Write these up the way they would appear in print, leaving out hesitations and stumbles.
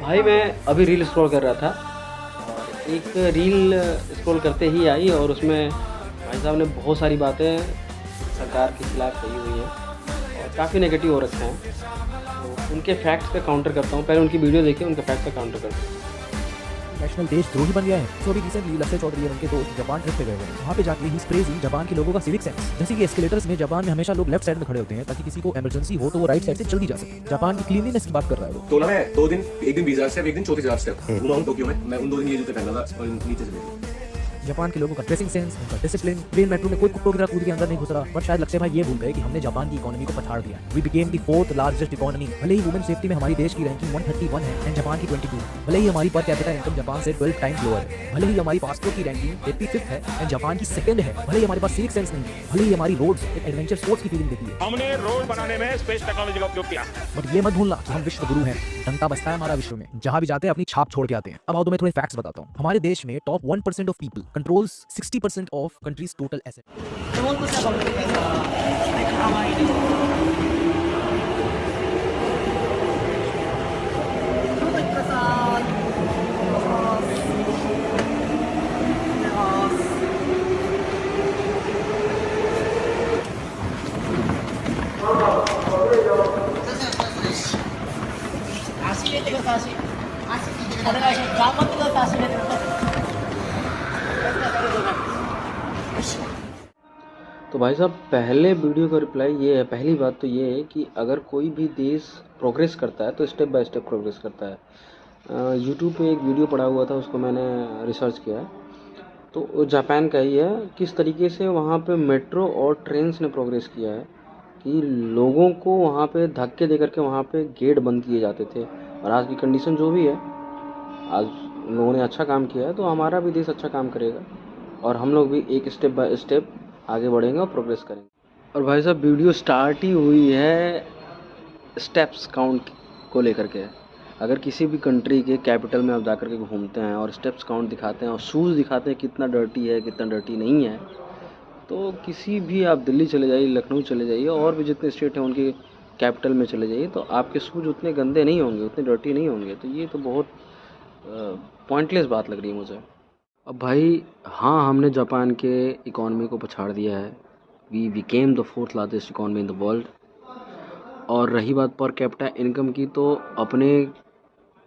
भाई मैं अभी रील स्क्रॉल कर रहा था और एक रील स्क्रॉल करते ही आई और उसमें भाई साहब ने बहुत सारी बातें सरकार के खिलाफ कही हुई हैं और काफ़ी नेगेटिव हो रखे हैं। तो उनके फैक्ट्स पे काउंटर करता हूँ, पहले उनकी वीडियो देखिए, उनके फैक्ट्स पे काउंटर करता हूँ। नेशनल देशद्रोही बन गया है। तो अभी रिसेंटली लक्ष्य चौधरी और उनके दोस्त जापान ट्रिप पे गए हुए हैं। वहाँ पे जाके ही प्रेजिंग जापान के लोगों का सिविक सेंस। जैसे कि एस्केलेटर्स में जापान में हमेशा लोग लेफ्ट साइड में खड़े होते हैं ताकि किसी को इमरजेंसी हो तो वो राइट साइड से जल्दी जा सके। जापान की क्लीनलीनेस की बात कर रहा है वो। तो मैं 2 दिन, एक दिन 20,000 स्टेप, एक दिन 34,000 स्टेप घुमा हूँ टोक्यो में। मैं उन 2 दिन ये जूते पहना था और नीचे से जापान के लोगों का ड्रेसिंग सेंस, उनका डिसिप्लिन। ट्रेन मेट्रो में कोई कुत्तों कूद के अंदर नहीं घुस रहा। बट शायद लक्ष्य भाई ये भूल गए कि हमने जापान की इकोनॉमी को पछाड़ दिया। We became the 4th largest economy. भले ही वुमेन सेफ्टी में हमारी देश की रैंकिंग 131 है एंड जापान की 22। भले ही हमारी पर कैपिटा इनकम जापान से 12 टाइम्स लोअर है। भले ही हमारी पासपोर्ट की रैंकिंग 85th है एंड जापान की 2nd है। भले ही हमारे पास सिविक सेंस नहीं है। भले ही हमारी रोड्स एक एडवेंचर स्पोर्ट्स की फीलिंग देती है। हमने रोड बनाने में स्पेस टेक्नोलॉजी का उपयोग किया। बट ये मत भूलना कि हम विश्व गुरु हैं। डंका बजता है हमारा विश्व में। जहां भी जाते हैं अपनी छाप छोड़ के आते हैं। अब आओ तो मैं थोड़े फैक्ट्स बताता हूं। हमारे देश में top 1% of people controls 60% of countries total asset. तो भाई साहब पहले वीडियो का रिप्लाई ये है, पहली बात तो ये है कि अगर कोई भी देश प्रोग्रेस करता है तो स्टेप बाय स्टेप प्रोग्रेस करता है। यूट्यूब पे एक वीडियो पड़ा हुआ था, उसको मैंने रिसर्च किया है, तो वो जापान का ही है। किस तरीके से वहाँ पे मेट्रो और ट्रेन्स ने प्रोग्रेस किया है कि लोगों को वहाँ पे धक्के दे करके वहाँ पे गेट बंद किए जाते थे। और आज की कंडीशन जो भी है, आज लोगों ने अच्छा काम किया है, तो हमारा भी देश अच्छा काम करेगा और हम लोग भी एक स्टेप बाय स्टेप आगे बढ़ेंगे और प्रोग्रेस करेंगे। और भाई साहब वीडियो स्टार्ट ही हुई है स्टेप्स काउंट को लेकर के। अगर किसी भी कंट्री के कैपिटल में आप जा कर के घूमते हैं और स्टेप्स काउंट दिखाते हैं और शूज़ दिखाते हैं कितना डर्टी है कितना डर्टी नहीं है, तो किसी भी आप दिल्ली चले जाइए, लखनऊ चले जाइए और भी जितने स्टेट हैं उनके कैपिटल में चले जाइए, तो आपके शूज़ उतने गंदे नहीं होंगे, उतने डर्टी नहीं होंगे। तो ये तो बहुत पॉइंटलेस बात लग रही है मुझे। अब भाई हाँ, हमने जापान के इकॉनमी को पछाड़ दिया है। We became the 4th largest economy in the world. और रही बात पर कैपिटा इनकम की, तो अपने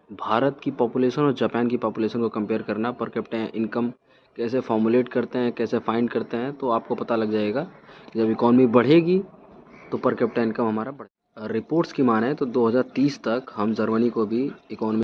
भारत की पॉपुलेशन और जापान की पॉपुलेशन को कंपेयर करना, पर कैपिटा इनकम कैसे फॉर्मुलेट करते हैं, कैसे फाइंड करते हैं, तो आपको पता लग जाएगा कि जब इकॉनमी बढ़ेगी तो पर कैपिटा इनकम हमारा बढ़ेगा। रिपोर्ट्स की माने तो 2030 तक हम जर्मनी को भी इकॉनमी